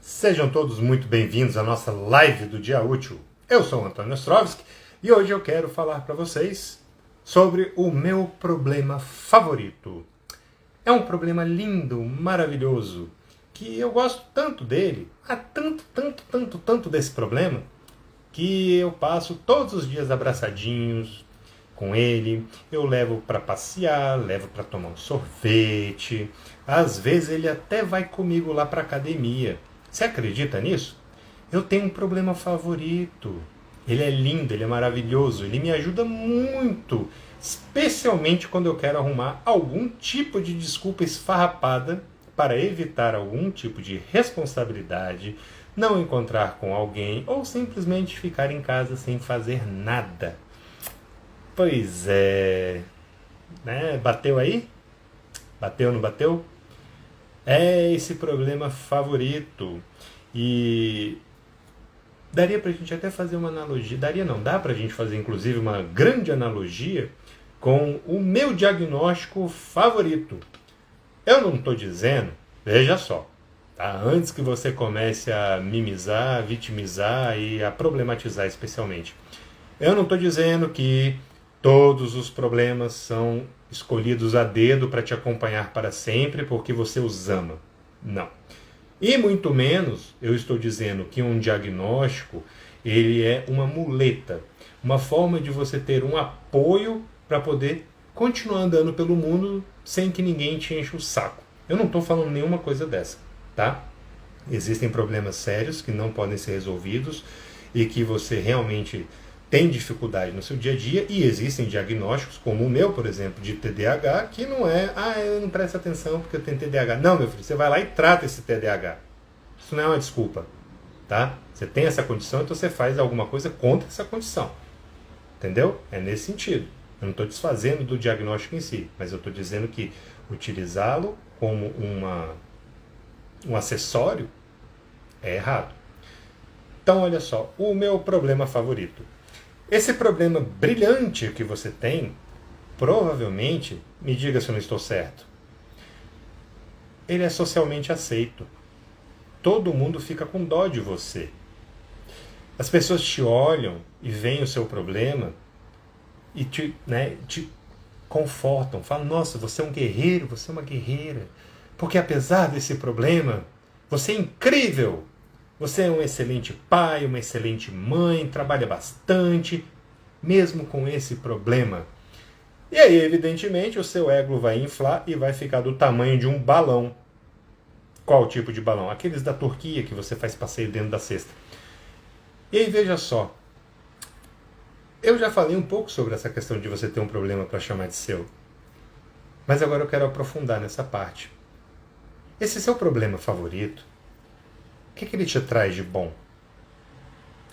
Sejam todos muito bem-vindos à nossa live do Dia Útil. Eu sou o Antônio Ostrovsky e hoje eu quero falar para vocês sobre o meu problema favorito. É um problema lindo, maravilhoso, que eu gosto tanto dele, há tanto desse problema, que eu passo todos os dias abraçadinhos com ele, eu levo para passear, levo para tomar um sorvete, às vezes ele até vai comigo lá para academia. Você acredita nisso? Eu tenho um problema favorito. Ele é lindo, ele é maravilhoso, ele me ajuda muito, especialmente quando eu quero arrumar algum tipo de desculpa esfarrapada para evitar algum tipo de responsabilidade, não encontrar com alguém ou simplesmente ficar em casa sem fazer nada. Pois é, né? Bateu aí? Bateu, não bateu? É esse problema favorito. E daria pra gente até fazer uma analogia, daria não, dá pra gente fazer inclusive uma grande analogia com o meu diagnóstico favorito. Eu não estou dizendo, veja só, tá? Antes que você comece a mimizar, vitimizar e a problematizar especialmente. Eu não estou dizendo que todos os problemas são escolhidos a dedo para te acompanhar para sempre porque você os ama. Não. E muito menos eu estou dizendo que um diagnóstico ele é uma muleta, uma forma de você ter um apoio para poder continuar andando pelo mundo sem que ninguém te enche o saco. Eu não estou falando nenhuma coisa dessa, tá? Existem problemas sérios que não podem ser resolvidos e que você realmente tem dificuldade no seu dia a dia, e existem diagnósticos, como o meu, por exemplo, de TDAH, que não é, eu não presto atenção porque eu tenho TDAH. Não, meu filho, você vai lá e trata esse TDAH. Isso não é uma desculpa, tá? Você tem essa condição, então você faz alguma coisa contra essa condição. Entendeu? É nesse sentido. Eu não estou desfazendo do diagnóstico em si, mas eu estou dizendo que utilizá-lo como um acessório é errado. Então, olha só, o meu problema favorito. Esse problema brilhante que você tem, provavelmente, me diga se eu não estou certo, ele é socialmente aceito. Todo mundo fica com dó de você. As pessoas te olham e veem o seu problema e te confortam. Falam, nossa, você é um guerreiro, você é uma guerreira. Porque apesar desse problema, você é incrível. Você é um excelente pai, uma excelente mãe, trabalha bastante, mesmo com esse problema. E aí, evidentemente, o seu ego vai inflar e vai ficar do tamanho de um balão. Qual tipo de balão? Aqueles da Turquia que você faz passeio dentro da cesta. E aí, veja só. Eu já falei um pouco sobre essa questão de você ter um problema para chamar de seu. Mas agora eu quero aprofundar nessa parte. Esse seu problema favorito, o que ele te traz de bom?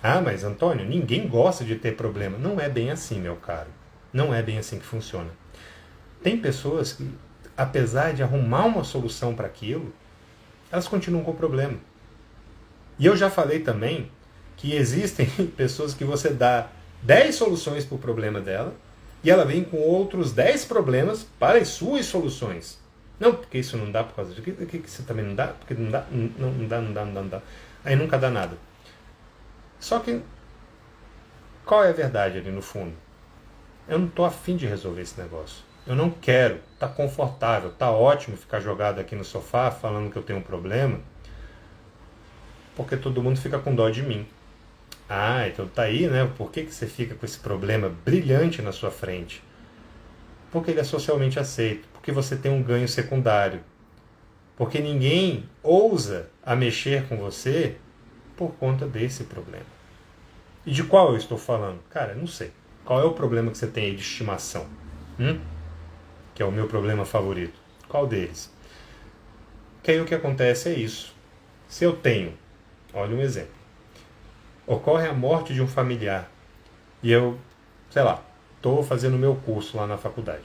Ah, mas Antônio, ninguém gosta de ter problema. Não é bem assim, meu caro. Não é bem assim que funciona. Tem pessoas que, apesar de arrumar uma solução para aquilo, elas continuam com o problema. E eu já falei também que existem pessoas que você dá 10 soluções para o problema dela e ela vem com outros 10 problemas para as suas soluções. Não, porque isso não dá por causa de que isso também não dá, porque não dá, não dá. Aí nunca dá nada. Só que qual é a verdade ali no fundo? Eu não estou afim de resolver esse negócio. Eu não quero. Tá confortável, tá ótimo ficar jogado aqui no sofá falando que eu tenho um problema, porque todo mundo fica com dó de mim. Ah, então tá aí, né? Por que você fica com esse problema brilhante na sua frente? Porque ele é socialmente aceito, porque você tem um ganho secundário, porque ninguém ousa a mexer com você por conta desse problema. E de qual eu estou falando? Cara, não sei. Qual é o problema que você tem aí de estimação? Que é o meu problema favorito. Qual deles? Que aí o que acontece é isso. Se eu tenho, olha um exemplo, ocorre a morte de um familiar e eu, sei lá, estou fazendo o meu curso lá na faculdade,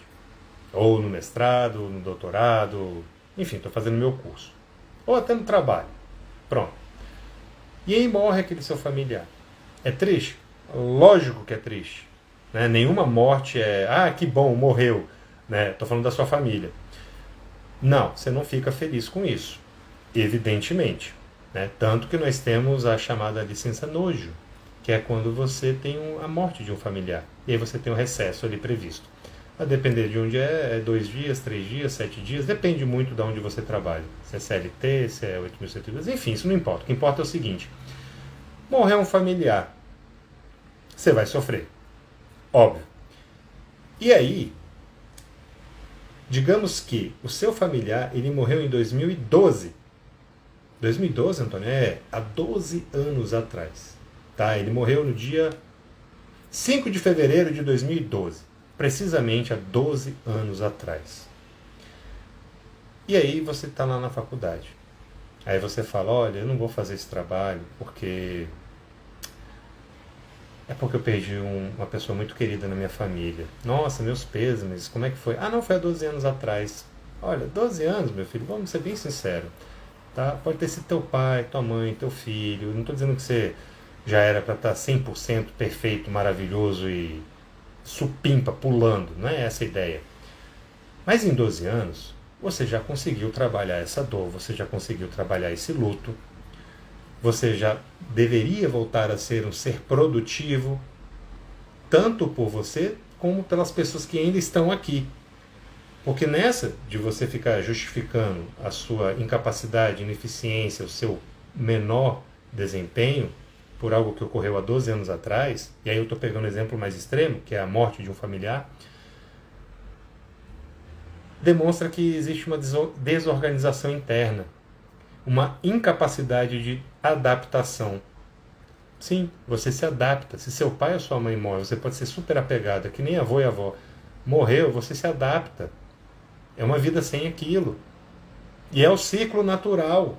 ou no mestrado, no doutorado, enfim, estou fazendo o meu curso, ou até no trabalho, pronto. E aí morre aquele seu familiar. É triste? Lógico que é triste. Né? Nenhuma morte é, que bom, morreu. Estou falando da sua família. Não, você não fica feliz com isso, evidentemente. né? Tanto que nós temos a chamada licença nojo, que é quando você tem a morte de um familiar. E aí você tem um recesso ali previsto. A depender de onde é 2 dias, 3 dias, 7 dias, depende muito de onde você trabalha. Se é CLT, se é 8.102, enfim, isso não importa. O que importa é o seguinte: morrer um familiar, você vai sofrer, óbvio. E aí, digamos que o seu familiar, ele morreu em 2012. 2012, Antônio, há 12 anos atrás. Tá? Ele morreu no dia 5 de fevereiro de 2012. Precisamente há 12 anos atrás. E aí você está lá na faculdade. Aí você fala, olha, eu não vou fazer esse trabalho porque eu perdi uma pessoa muito querida na minha família. Nossa, meus pêsames, como é que foi? Ah, não, foi há 12 anos atrás. Olha, 12 anos, meu filho, vamos ser bem sinceros. Tá? Pode ter sido teu pai, tua mãe, teu filho. Não estou dizendo que você já era para estar 100% perfeito, maravilhoso e supimpa, pulando. Não é essa a ideia. Mas em 12 anos, você já conseguiu trabalhar essa dor, você já conseguiu trabalhar esse luto, você já deveria voltar a ser um ser produtivo, tanto por você como pelas pessoas que ainda estão aqui. Porque nessa de você ficar justificando a sua incapacidade, ineficiência, o seu menor desempenho por algo que ocorreu há 12 anos atrás, e aí eu estou pegando um exemplo mais extremo, que é a morte de um familiar, demonstra que existe uma desorganização interna, uma incapacidade de adaptação. Sim, você se adapta. Se seu pai ou sua mãe morre, você pode ser super apegada, que nem avô e avó. Morreu, você se adapta. É uma vida sem aquilo. E é o ciclo natural.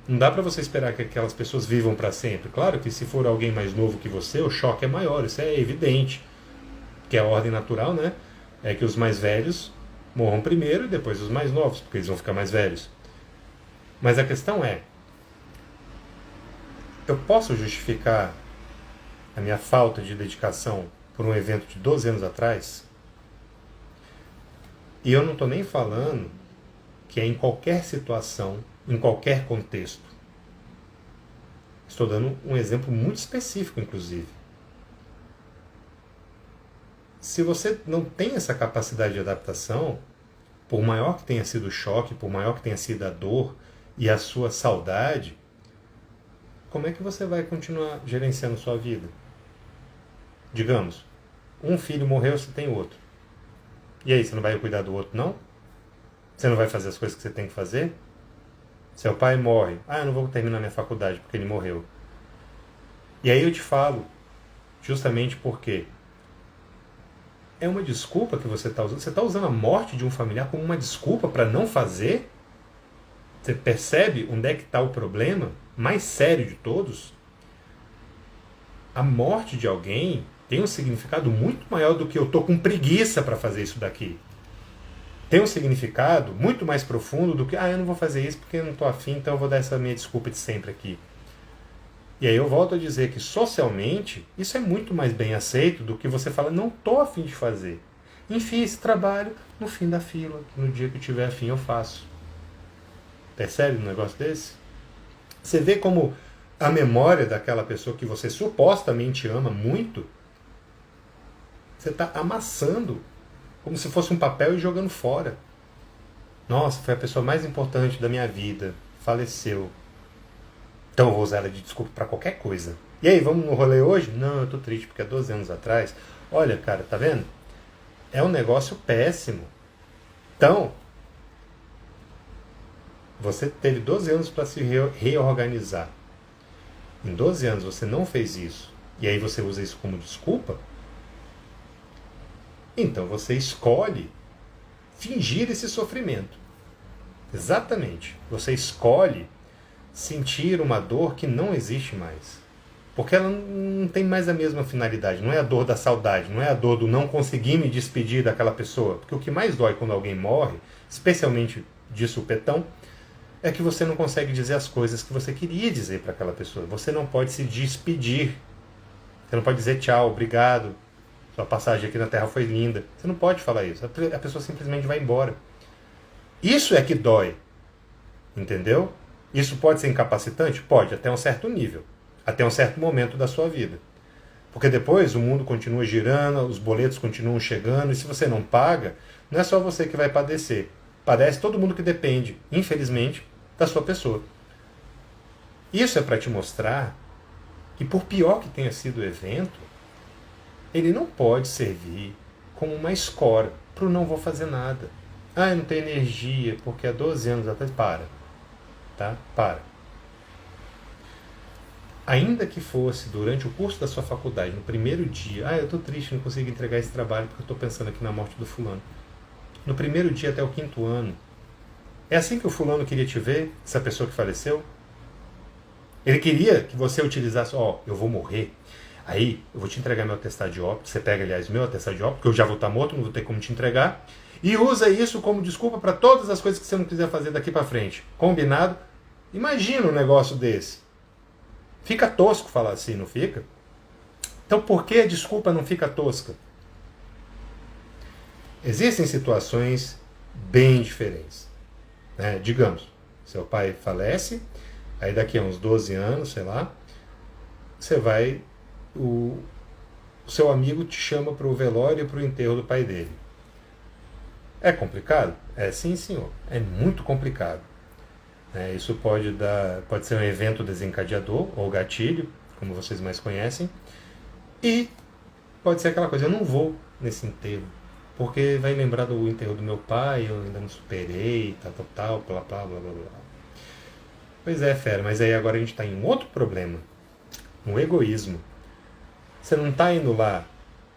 Não dá para você esperar que aquelas pessoas vivam para sempre. Claro que se for alguém mais novo que você, o choque é maior, isso é evidente. Que a ordem natural, né? É que os mais velhos morram primeiro e depois os mais novos, porque eles vão ficar mais velhos. Mas a questão é, eu posso justificar a minha falta de dedicação por um evento de 12 anos atrás? E eu não estou nem falando que é em qualquer situação, em qualquer contexto. Estou dando um exemplo muito específico, inclusive. Se você não tem essa capacidade de adaptação, por maior que tenha sido o choque, por maior que tenha sido a dor e a sua saudade, como é que você vai continuar gerenciando sua vida? Digamos, um filho morreu, você tem outro. E aí, você não vai cuidar do outro, não? Você não vai fazer as coisas que você tem que fazer? Seu pai morre. Ah, eu não vou terminar minha faculdade porque ele morreu. E aí eu te falo, justamente porque é uma desculpa que você está usando. Você está usando a morte de um familiar como uma desculpa para não fazer? Você percebe onde é que está o problema mais sério de todos? A morte de alguém tem um significado muito maior do que eu estou com preguiça para fazer isso daqui. Tem um significado muito mais profundo do que eu não vou fazer isso porque eu não estou afim, então eu vou dar essa minha desculpa de sempre aqui. E aí eu volto a dizer que socialmente isso é muito mais bem aceito do que você fala, não estou afim de fazer. Enfim, esse trabalho no fim da fila, no dia que eu tiver afim eu faço. Percebe um negócio desse? Você vê como a memória daquela pessoa que você supostamente ama muito, você está amassando como se fosse um papel e jogando fora. Nossa, foi a pessoa mais importante da minha vida, faleceu. Então eu vou usar ela de desculpa para qualquer coisa. E aí, vamos no rolê hoje? Não, eu tô triste porque há 12 anos atrás. Olha, cara, tá vendo? É um negócio péssimo. Então, você teve 12 anos para se reorganizar. Em 12 anos você não fez isso. E aí você usa isso como desculpa? Então você escolhe fingir esse sofrimento. Exatamente. Você escolhe sentir uma dor que não existe mais. Porque ela não tem mais a mesma finalidade. Não é a dor da saudade, não é a dor do não conseguir me despedir daquela pessoa. Porque o que mais dói quando alguém morre, especialmente de supetão, é que você não consegue dizer as coisas que você queria dizer para aquela pessoa. Você não pode se despedir. Você não pode dizer tchau, obrigado, sua passagem aqui na Terra foi linda. Você não pode falar isso. A pessoa simplesmente vai embora. Isso é que dói. Entendeu? Isso pode ser incapacitante? Pode, até um certo nível, até um certo momento da sua vida. Porque depois o mundo continua girando, os boletos continuam chegando, e se você não paga, não é só você que vai padecer. Padece todo mundo que depende, infelizmente, da sua pessoa. Isso é para te mostrar que, por pior que tenha sido o evento, ele não pode servir como uma escora para o não vou fazer nada. Ah, eu não tenho energia, porque há 12 anos atrás... Para. Tá? Para. Ainda que fosse durante o curso da sua faculdade, no primeiro dia, eu estou triste, não consigo entregar esse trabalho porque eu estou pensando aqui na morte do fulano. No primeiro dia até o 5º ano, é assim que o fulano queria te ver, essa pessoa que faleceu? Ele queria que você utilizasse, eu vou morrer, aí eu vou te entregar meu atestado de óbito, você pega, aliás, meu atestado de óbito, porque eu já vou estar morto, não vou ter como te entregar, e usa isso como desculpa para todas as coisas que você não quiser fazer daqui para frente. Combinado? Imagina um negócio desse. Fica tosco falar assim, não fica? Então por que a desculpa não fica tosca? Existem situações bem diferentes. Né? Digamos, seu pai falece, aí daqui a uns 12 anos, sei lá, você vai, o seu amigo te chama para o velório e para o enterro do pai dele. É complicado? É, sim, senhor. É muito complicado. Isso pode ser um evento desencadeador, ou gatilho, como vocês mais conhecem, e pode ser aquela coisa, eu não vou nesse enterro, porque vai lembrar do enterro do meu pai, eu ainda não superei, tal, blá, blá, blá, blá, blá. Pois é, fera, mas aí agora a gente está em um outro problema, um egoísmo. Você não está indo lá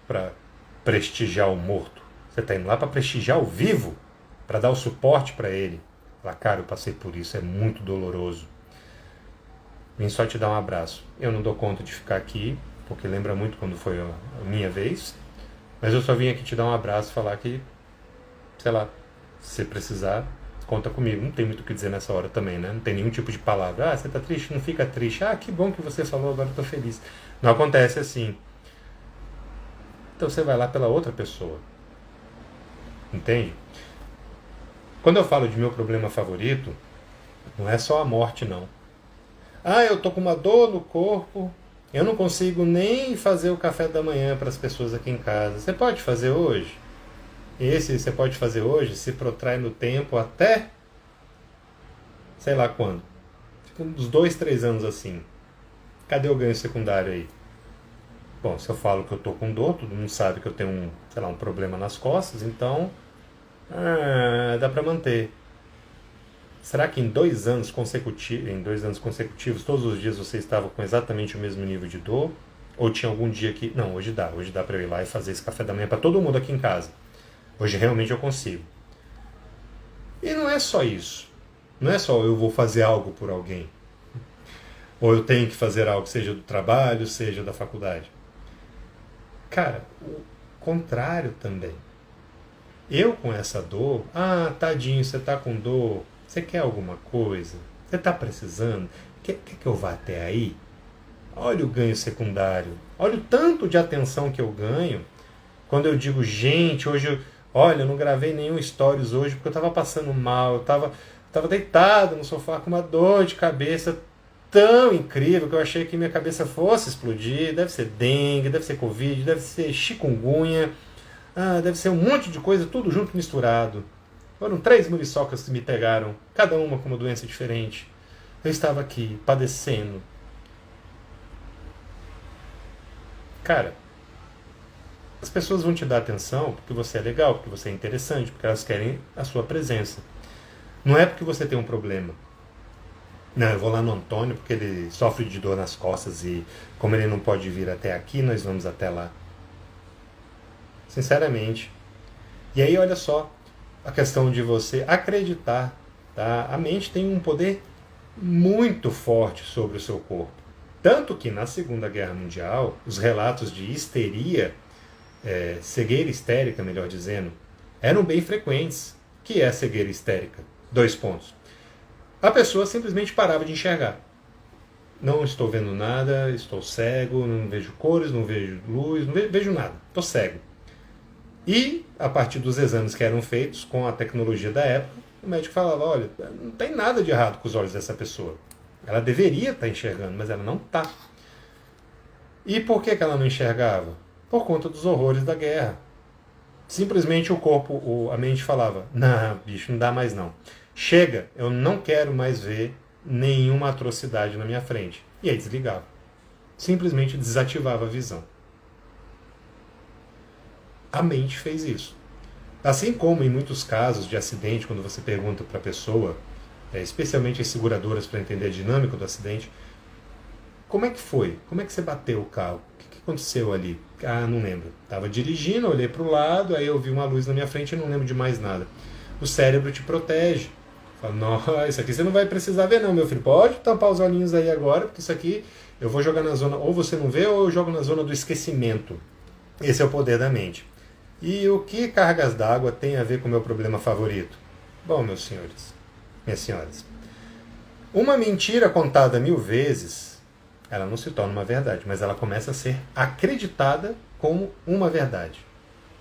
para prestigiar o morto, você está indo lá para prestigiar o vivo, para dar o suporte para ele. Falar, cara, eu passei por isso, é muito doloroso. Vim só te dar um abraço. Eu não dou conta de ficar aqui, porque lembra muito quando foi a minha vez, mas eu só vim aqui te dar um abraço e falar que, sei lá, se você precisar, conta comigo. Não tem muito o que dizer nessa hora também, né? Não tem nenhum tipo de palavra. Ah, você tá triste? Não fica triste. Ah, que bom que você falou, agora eu tô feliz. Não acontece assim. Então você vai lá pela outra pessoa. Entende? Quando eu falo de meu problema favorito, não é só a morte, não. Ah, eu tô com uma dor no corpo, eu não consigo nem fazer o café da manhã para as pessoas aqui em casa. Você pode fazer hoje? Esse você pode fazer hoje se protrai no tempo até, sei lá quando. Fica uns 2, 3 anos assim. Cadê o ganho secundário aí? Bom, se eu falo que eu tô com dor, todo mundo sabe que eu tenho um problema nas costas, então dá para manter. Será que em 2 anos consecutivos, todos os dias você estava com exatamente o mesmo nível de dor? Ou tinha algum dia que, não, hoje dá para eu ir lá e fazer esse café da manhã para todo mundo aqui em casa. Hoje realmente eu consigo. E não é só isso. Não é só eu vou fazer algo por alguém. Ou eu tenho que fazer algo, seja do trabalho, seja da faculdade. Cara, o contrário também. Eu com essa dor, tadinho, você tá com dor, você quer alguma coisa? Você tá precisando? Quer que eu vá até aí? Olha o ganho secundário. Olha o tanto de atenção que eu ganho quando eu digo, gente, hoje, olha, eu não gravei nenhum stories hoje porque eu tava passando mal, eu tava deitado no sofá com uma dor de cabeça tão incrível que eu achei que minha cabeça fosse explodir. Deve ser dengue, deve ser covid, deve ser chikungunya. Deve ser um monte de coisa, tudo junto, misturado. Foram 3 muriçocas que me pegaram, cada uma com uma doença diferente. Eu estava aqui, padecendo. Cara, as pessoas vão te dar atenção porque você é legal, porque você é interessante, porque elas querem a sua presença. Não é porque você tem um problema. Não, eu vou lá no Antônio porque ele sofre de dor nas costas e como ele não pode vir até aqui, nós vamos até lá. Sinceramente. E aí, olha só, a questão de você acreditar, tá? A mente tem um poder muito forte sobre o seu corpo. Tanto que na Segunda Guerra Mundial, os relatos de histeria, cegueira histérica, melhor dizendo, eram bem frequentes. O que é a cegueira histérica? 2 pontos. A pessoa simplesmente parava de enxergar. Não estou vendo nada, estou cego, não vejo cores, não vejo luz, não vejo nada, estou cego. E, a partir dos exames que eram feitos com a tecnologia da época, o médico falava, olha, não tem nada de errado com os olhos dessa pessoa. Ela deveria estar enxergando, mas ela não está. E por que ela não enxergava? Por conta dos horrores da guerra. Simplesmente o corpo, a mente falava, não, bicho, não dá mais não. Chega, eu não quero mais ver nenhuma atrocidade na minha frente. E aí desligava. Simplesmente desativava a visão. A mente fez isso. Assim como em muitos casos de acidente, quando você pergunta para a pessoa, especialmente as seguradoras para entender a dinâmica do acidente, como é que foi? Como é que você bateu o carro? O que aconteceu ali? Ah, não lembro. Estava dirigindo, olhei para o lado, aí eu vi uma luz na minha frente e não lembro de mais nada. O cérebro te protege. Fala, nossa, isso aqui você não vai precisar ver não, meu filho. Pode tampar os olhinhos aí agora, porque isso aqui eu vou jogar na zona, ou você não vê, ou eu jogo na zona do esquecimento. Esse é o poder da mente. E o que cargas d'água tem a ver com o meu problema favorito? Bom, meus senhores, minhas senhoras, uma mentira contada 1000 vezes, ela não se torna uma verdade, mas ela começa a ser acreditada como uma verdade.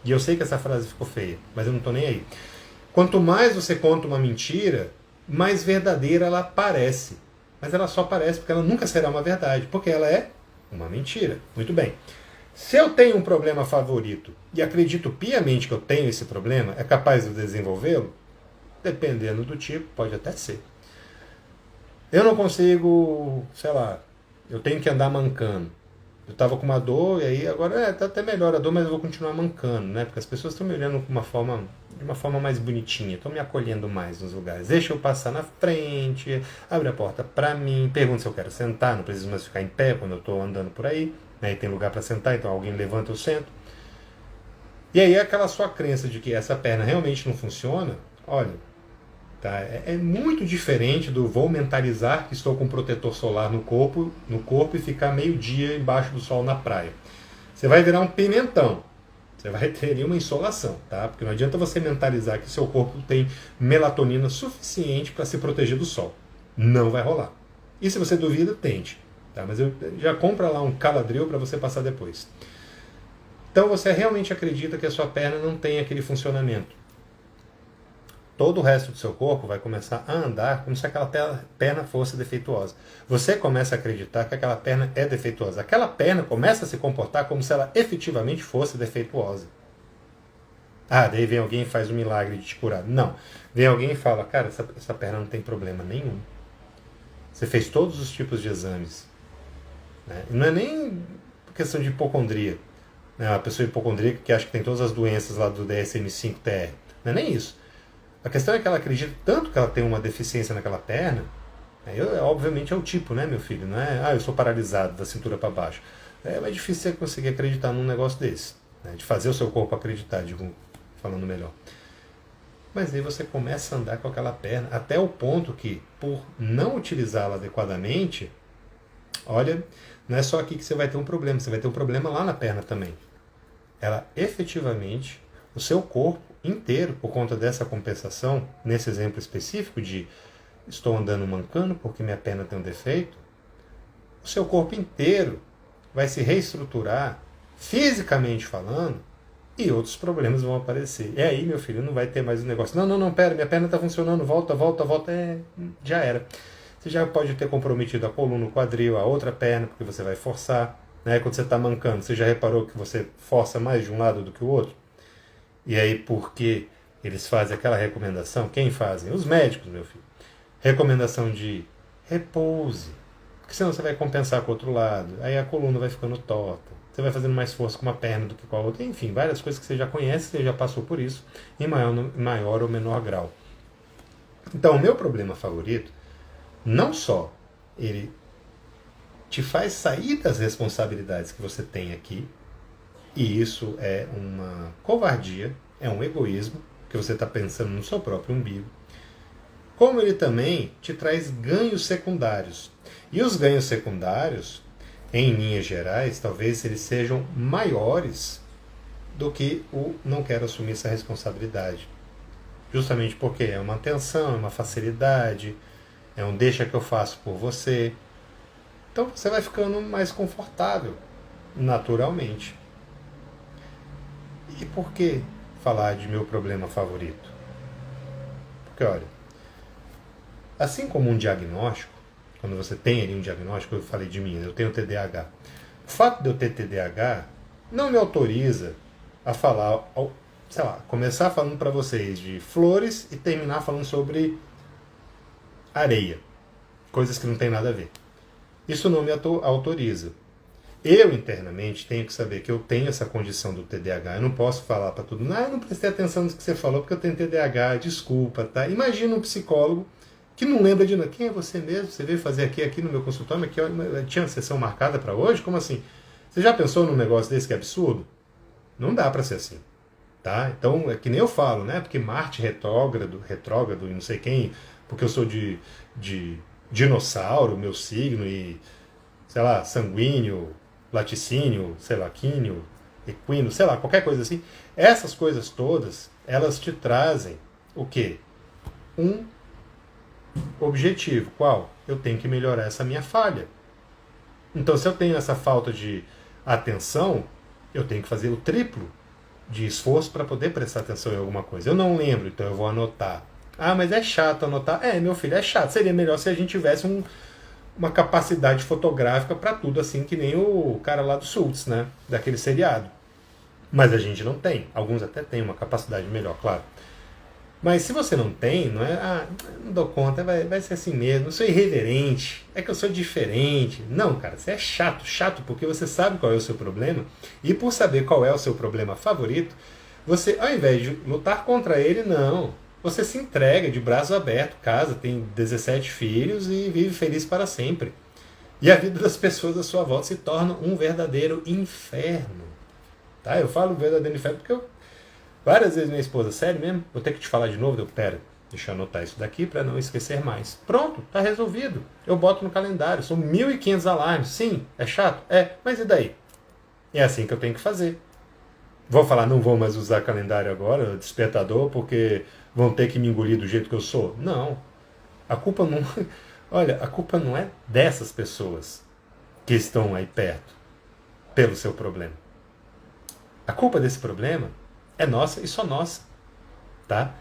E eu sei que essa frase ficou feia, mas eu não estou nem aí. Quanto mais você conta uma mentira, mais verdadeira ela parece. Mas ela só parece porque ela nunca será uma verdade, porque ela é uma mentira. Muito bem. Se eu tenho um problema favorito e acredito piamente que eu tenho esse problema, é capaz de eu desenvolvê-lo? Dependendo do tipo, pode até ser. Eu não consigo, sei lá, eu tenho que andar mancando. Eu estava com uma dor e aí agora tá até melhor a dor, mas eu vou continuar mancando, né? Porque as pessoas estão me olhando de uma forma mais bonitinha, estão me acolhendo mais nos lugares. Deixa eu passar na frente, abre a porta para mim, pergunta se eu quero sentar, não preciso mais ficar em pé quando eu estou andando por aí, né? E tem lugar para sentar, então alguém levanta, eu sento. E aí aquela sua crença de que essa perna realmente não funciona, olha, tá? É muito diferente do vou mentalizar que estou com um protetor solar no corpo e ficar meio-dia embaixo do sol na praia. Você vai virar um pimentão. Você vai ter ali uma insolação, tá? Porque não adianta você mentalizar que seu corpo tem melatonina suficiente para se proteger do sol. Não vai rolar. E se você duvida, tente. Tá? Mas já compra lá um Caladril para você passar depois. Então você realmente acredita que a sua perna não tem aquele funcionamento. Todo o resto do seu corpo vai começar a andar como se aquela perna fosse defeituosa. Você começa a acreditar que aquela perna é defeituosa. Aquela perna começa a se comportar como se ela efetivamente fosse defeituosa. Ah, daí vem alguém e faz um milagre de te curar. Não. Vem alguém e fala, cara, essa perna não tem problema nenhum. Você fez todos os tipos de exames. Né? Não é nem questão de hipocondria. Né? Uma pessoa hipocondríaca que acha que tem todas as doenças lá do DSM-5-TR. Não é nem isso. A questão é que ela acredita tanto que ela tem uma deficiência naquela perna, obviamente é o tipo, né, meu filho? Não é, eu sou paralisado da cintura para baixo. É mais difícil você conseguir acreditar num negócio desse, né, de fazer o seu corpo acreditar, falando melhor. Mas aí você começa a andar com aquela perna, até o ponto que, por não utilizá-la adequadamente, olha, não é só aqui que você vai ter um problema, você vai ter um problema lá na perna também. Ela efetivamente, o seu corpo inteiro, por conta dessa compensação, nesse exemplo específico de estou andando mancando porque minha perna tem um defeito, o seu corpo inteiro vai se reestruturar, fisicamente falando, e outros problemas vão aparecer. E aí, meu filho, não vai ter mais um negócio. Não, pera, minha perna está funcionando, volta, já era. Você já pode ter comprometido a coluna, o quadril, a outra perna, porque você vai forçar. Né? Quando você está mancando, você já reparou que você força mais de um lado do que o outro? E aí, porque eles fazem aquela recomendação? Quem fazem? Os médicos, meu filho. Recomendação de repouse. Porque senão você vai compensar com o outro lado. Aí a coluna vai ficando torta. Você vai fazendo mais força com uma perna do que com a outra. Enfim, várias coisas que você já conhece, você já passou por isso, em maior ou menor grau. Então, o meu problema favorito, não só ele te faz sair das responsabilidades que você tem aqui, e isso é uma covardia, é um egoísmo, que você está pensando no seu próprio umbigo. Como ele também te traz ganhos secundários. E os ganhos secundários, em linhas gerais, talvez eles sejam maiores do que o não quero assumir essa responsabilidade. Justamente porque é uma atenção, é uma facilidade, é um deixa que eu faço por você. Então você vai ficando mais confortável, naturalmente. E por que falar de meu problema favorito? Porque, olha, assim como um diagnóstico, quando você tem ali um diagnóstico, eu falei de mim, eu tenho TDAH. O fato de eu ter TDAH não me autoriza a falar, sei lá, começar falando para vocês de flores e terminar falando sobre areia, coisas que não tem nada a ver. Isso não me autoriza. Eu, internamente, tenho que saber que eu tenho essa condição do TDAH. Eu não posso falar para todo mundo, eu não prestei atenção no que você falou porque eu tenho TDAH, desculpa, tá? Imagina um psicólogo que não lembra de nada. Quem é você mesmo? Você veio fazer aqui no meu consultório, aqui, tinha uma sessão marcada para hoje? Como assim? Você já pensou num negócio desse que é absurdo? Não dá para ser assim, tá? Então, é que nem eu falo, né? Porque Marte retrógrado e não sei quem, porque eu sou de dinossauro, meu signo, e, sei lá, sanguíneo, laticínio, sei lá, quínio, equino, sei lá, qualquer coisa assim. Essas coisas todas, elas te trazem o quê? Um objetivo. Qual? Eu tenho que melhorar essa minha falha. Então, se eu tenho essa falta de atenção, eu tenho que fazer o triplo de esforço para poder prestar atenção em alguma coisa. Eu não lembro, então eu vou anotar. Ah, mas é chato anotar. É, meu filho, é chato. Seria melhor se a gente tivesse uma capacidade fotográfica para tudo, assim, que nem o cara lá do Suits, né? Daquele seriado. Mas a gente não tem. Alguns até têm uma capacidade melhor, claro. Mas se você não tem, não é? Ah, não dou conta, vai ser assim mesmo. Eu sou irreverente, é que eu sou diferente. Não, cara, você é chato porque você sabe qual é o seu problema. E por saber qual é o seu problema favorito, você, ao invés de lutar contra ele, não. Você se entrega de braço aberto, casa, tem 17 filhos e vive feliz para sempre. E a vida das pessoas à sua volta se torna um verdadeiro inferno. Tá? Eu falo verdadeiro inferno porque várias vezes minha esposa, sério mesmo? Vou ter que te falar de novo? Pera, deixa eu anotar isso daqui para não esquecer mais. Pronto, tá resolvido. Eu boto no calendário, são 1.500 alarmes. Sim, é chato? É, mas e daí? É assim que eu tenho que fazer. Vou falar, não vou mais usar calendário agora, despertador, porque vão ter que me engolir do jeito que eu sou? Não. A culpa não... Olha, a culpa não é dessas pessoas que estão aí perto pelo seu problema. A culpa desse problema é nossa e só nossa. Tá?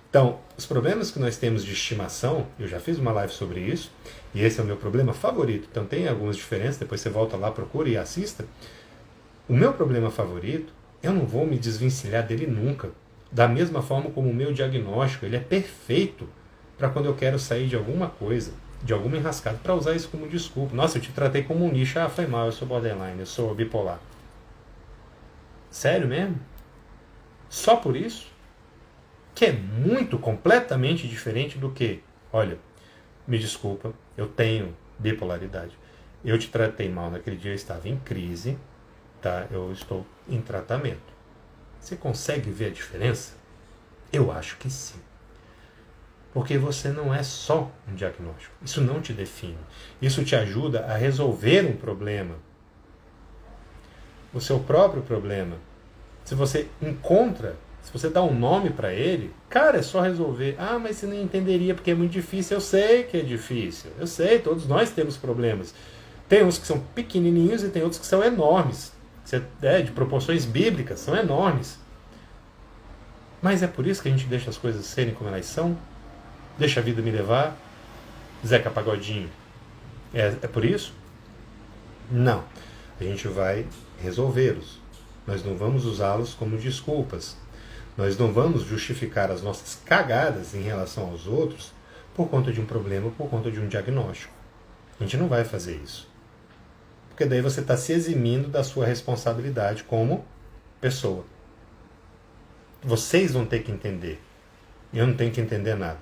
Então, os problemas que nós temos de estimação, eu já fiz uma live sobre isso, e esse é o meu problema favorito. Então tem algumas diferenças, depois você volta lá, procura e assista. O meu problema favorito, eu não vou me desvencilhar dele nunca. Da mesma forma como o meu diagnóstico, ele é perfeito para quando eu quero sair de alguma coisa, de alguma enrascada, para usar isso como desculpa. Nossa, eu te tratei como um nicho. Ah, foi mal, eu sou borderline, eu sou bipolar. Sério mesmo? Só por isso? Que é muito, completamente diferente do que, olha, me desculpa, eu tenho bipolaridade. Eu te tratei mal naquele dia, eu estava em crise, tá? Eu estou em tratamento. Você consegue ver a diferença? Eu acho que sim. Porque você não é só um diagnóstico. Isso não te define. Isso te ajuda a resolver um problema. O seu próprio problema. Se você encontra, se você dá um nome para ele, cara, é só resolver. Ah, mas você não entenderia porque é muito difícil. Eu sei que é difícil. Eu sei, todos nós temos problemas. Tem uns que são pequenininhos e tem outros que são enormes. De proporções bíblicas, são enormes. Mas é por isso que a gente deixa as coisas serem como elas são? Deixa a vida me levar? Zeca Pagodinho. É por isso? Não. A gente vai resolvê-los. Nós não vamos usá-los como desculpas. Nós não vamos justificar as nossas cagadas em relação aos outros por conta de um problema, por conta de um diagnóstico. A gente não vai fazer isso. Porque daí você está se eximindo da sua responsabilidade como pessoa. Vocês vão ter que entender. Eu não tenho que entender nada.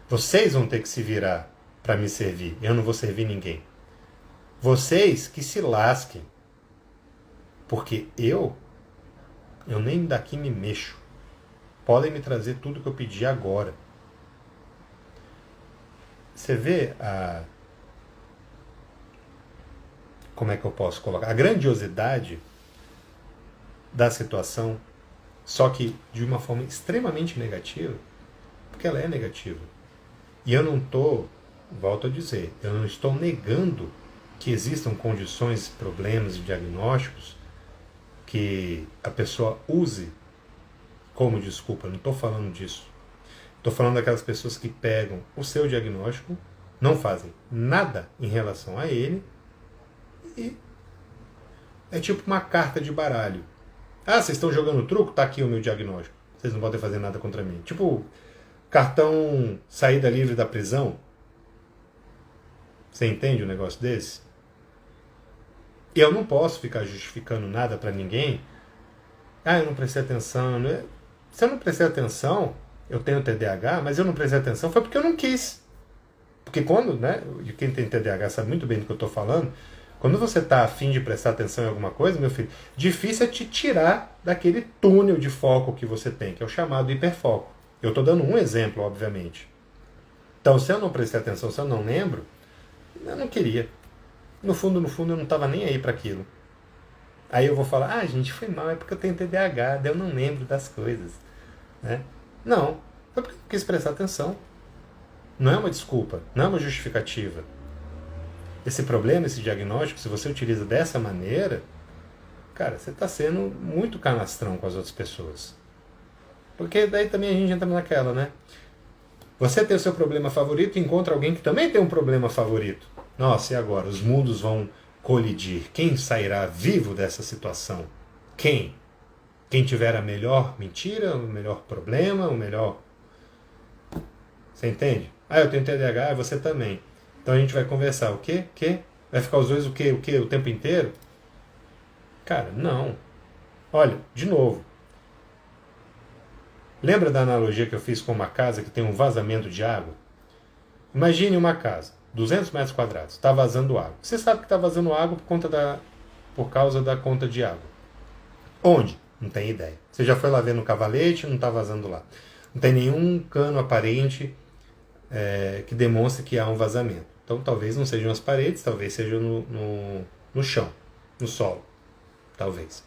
Vocês vão ter que se virar para me servir. Eu não vou servir ninguém. Vocês que se lasquem. Porque eu nem daqui me mexo. Podem me trazer tudo que eu pedi agora. Você vê como é que eu posso colocar? A grandiosidade da situação, só que de uma forma extremamente negativa, porque ela é negativa. E eu não estou, volto a dizer, eu não estou negando que existam condições, problemas e diagnósticos que a pessoa use como desculpa. Eu não estou falando disso. Estou falando daquelas pessoas que pegam o seu diagnóstico, não fazem nada em relação a ele e é tipo uma carta de baralho. Ah, vocês estão jogando truco? Tá aqui o meu diagnóstico. Vocês não podem fazer nada contra mim. Tipo, cartão saída livre da prisão. Você entende um negócio desse? Eu não posso ficar justificando nada para ninguém. Ah, eu não prestei atenção. Se eu não prestei atenção, eu tenho TDAH, mas eu não prestei atenção foi porque eu não quis. Porque quando, né, quem tem TDAH sabe muito bem do que eu estou falando, quando você está afim de prestar atenção em alguma coisa, meu filho, difícil é te tirar daquele túnel de foco que você tem, que é o chamado hiperfoco. Eu estou dando um exemplo, obviamente. Então, se eu não prestei atenção, se eu não lembro, eu não queria. No fundo, eu não estava nem aí para aquilo. Aí eu vou falar, gente, foi mal, é porque eu tenho TDAH, daí eu não lembro das coisas. Né? Não, foi porque eu não quis prestar atenção. Não é uma desculpa, não é uma justificativa. Esse problema, esse diagnóstico, se você utiliza dessa maneira, cara, você está sendo muito canastrão com as outras pessoas. Porque daí também a gente entra naquela, né? Você tem o seu problema favorito e encontra alguém que também tem um problema favorito. Nossa, e agora? Os mundos vão colidir. Quem sairá vivo dessa situação? Quem? Quem tiver a melhor mentira, o melhor problema, o melhor... Você entende? Ah, eu tenho TDAH, você também. Então a gente vai conversar. O quê? O quê? Vai ficar os dois o quê? O quê? O tempo inteiro? Cara, não. Olha, de novo. Lembra da analogia que eu fiz com uma casa que tem um vazamento de água? Imagine uma casa, 200 metros quadrados, está vazando água. Você sabe que está vazando água por causa da conta de água. Onde? Não tem ideia. Você já foi lá ver no cavalete, não está vazando lá. Não tem nenhum cano aparente que demonstre que há um vazamento. Então talvez não sejam as paredes, talvez seja no chão, no solo. Talvez.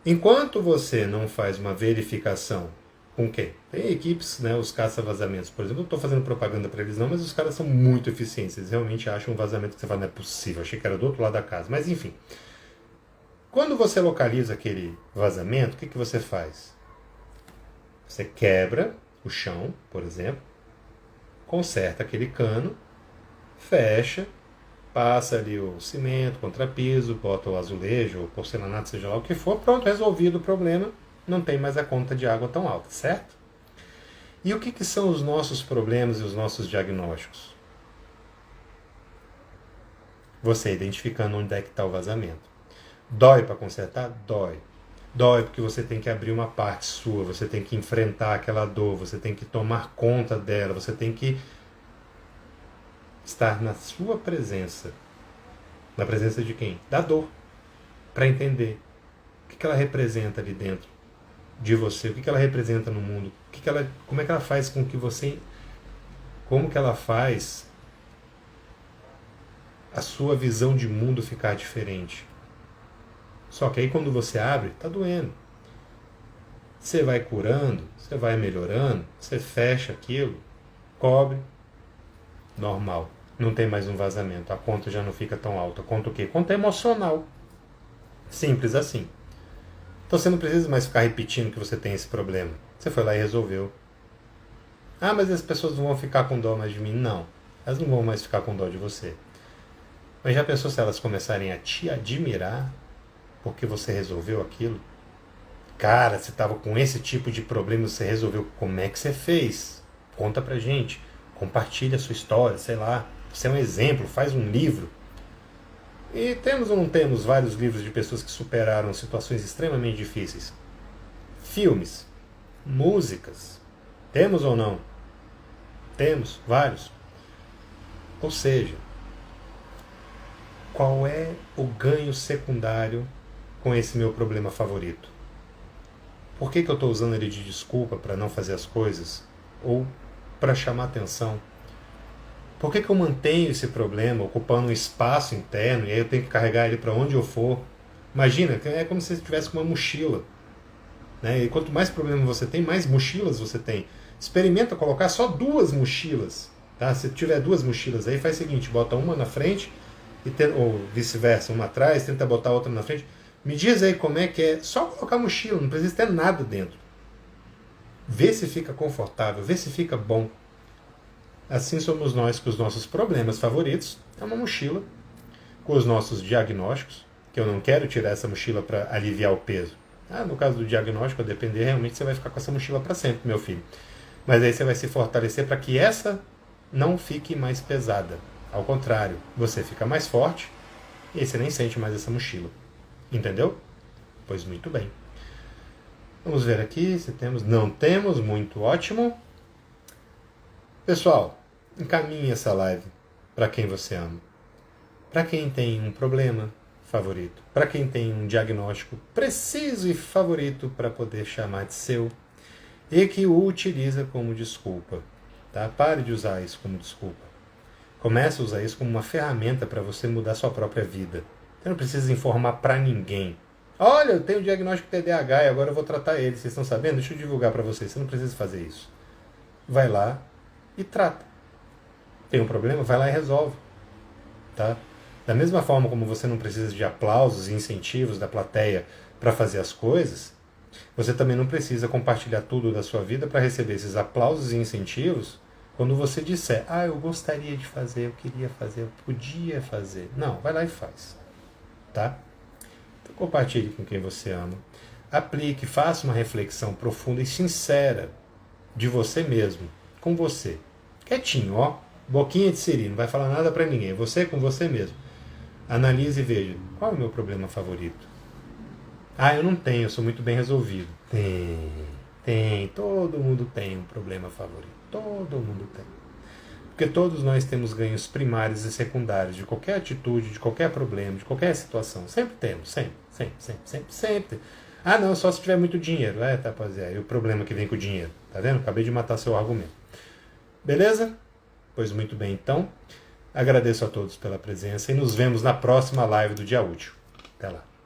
Enquanto você não faz uma verificação com quem? Tem equipes, né, os caça-vazamentos, por exemplo, eu não estou fazendo propaganda para eles não, mas os caras são muito eficientes, eles realmente acham um vazamento que você fala, não é possível, achei que era do outro lado da casa, mas enfim. Quando você localiza aquele vazamento, o que você faz? Você quebra o chão, por exemplo, conserta aquele cano, fecha, passa ali o cimento, contrapiso, bota o azulejo, o porcelanato, seja lá o que for, pronto, resolvido o problema, não tem mais a conta de água tão alta, certo? E o que são os nossos problemas e os nossos diagnósticos? Você identificando onde é que está o vazamento. Dói para consertar? Dói. Dói porque você tem que abrir uma parte sua, você tem que enfrentar aquela dor, você tem que tomar conta dela, você tem que estar na sua presença. Na presença de quem? Da dor. Para entender o que ela representa ali dentro de você, o que ela representa no mundo, como é que ela faz com que você... Como que ela faz a sua visão de mundo ficar diferente. Só que aí quando você abre, tá doendo. Você vai curando, você vai melhorando, você fecha aquilo, cobre, normal. Não tem mais um vazamento, a conta já não fica tão alta. Conta o quê? Conta emocional. Simples assim. Então você não precisa mais ficar repetindo que você tem esse problema. Você foi lá e resolveu. Ah, mas as pessoas não vão ficar com dó mais de mim. Não, elas não vão mais ficar com dó de você. Mas já pensou se elas começarem a te admirar porque você resolveu aquilo? Cara, você estava com esse tipo de problema, você resolveu. Como é que você fez? Conta pra gente. Compartilha a sua história, sei lá. Você é um exemplo, faz um livro. E temos ou não temos vários livros de pessoas que superaram situações extremamente difíceis? Filmes, músicas. Temos ou não? Temos, vários. Ou seja, qual é o ganho secundário com esse meu problema favorito? Por que eu estou usando ele de desculpa para não fazer as coisas? Ou para chamar atenção? Por que eu mantenho esse problema ocupando um espaço interno e aí eu tenho que carregar ele para onde eu for? Imagina, é como se você estivesse com uma mochila. Né? E quanto mais problema você tem, mais mochilas você tem. Experimenta colocar só 2 mochilas. Tá? Se tiver 2 mochilas aí, faz o seguinte, bota uma na frente, ou vice-versa, uma atrás, tenta botar outra na frente. Me diz aí como é que é. Só colocar mochila, não precisa ter nada dentro. vê se fica confortável, vê se fica bom. Assim somos nós com os nossos problemas favoritos. É uma mochila com os nossos diagnósticos, que eu não quero tirar essa mochila para aliviar o peso. No caso do diagnóstico, a depender, realmente você vai ficar com essa mochila para sempre, meu filho. Mas aí você vai se fortalecer para que essa não fique mais pesada. Ao contrário, você fica mais forte e aí você nem sente mais essa mochila. Entendeu? Pois muito bem. Vamos ver aqui se temos. Não temos, muito ótimo. Pessoal, encaminhe essa live para quem você ama. Para quem tem um problema favorito. Para quem tem um diagnóstico preciso e favorito para poder chamar de seu. E que o utiliza como desculpa. Tá? Pare de usar isso como desculpa. Comece a usar isso como uma ferramenta para você mudar sua própria vida. Você não precisa informar para ninguém. Olha, eu tenho diagnóstico TDAH e agora eu vou tratar ele. Vocês estão sabendo? Deixa eu divulgar para vocês. Você não precisa fazer isso. Vai lá e trata. Tem um problema? Vai lá e resolve. Tá? Da mesma forma como você não precisa de aplausos e incentivos da plateia para fazer as coisas, você também não precisa compartilhar tudo da sua vida para receber esses aplausos e incentivos quando você disser, eu gostaria de fazer, eu queria fazer, eu podia fazer. Não, vai lá e faz. Tá? Então compartilhe com quem você ama. Aplique, faça uma reflexão profunda e sincera de você mesmo, com você. Quietinho, ó. Boquinha de siri, não vai falar nada para ninguém. Você com você mesmo. Analise e veja, qual é o meu problema favorito? Eu não tenho, eu sou muito bem resolvido. Tem, todo mundo tem um problema favorito. Todo mundo tem. Porque todos nós temos ganhos primários e secundários de qualquer atitude, de qualquer problema, de qualquer situação. Sempre temos, sempre. Não, só se tiver muito dinheiro. Tá, pois é, e o problema que vem com o dinheiro? Tá vendo? Acabei de matar seu argumento. Beleza? Pois muito bem, então. Agradeço a todos pela presença e nos vemos na próxima live do Dia Útil. Até lá.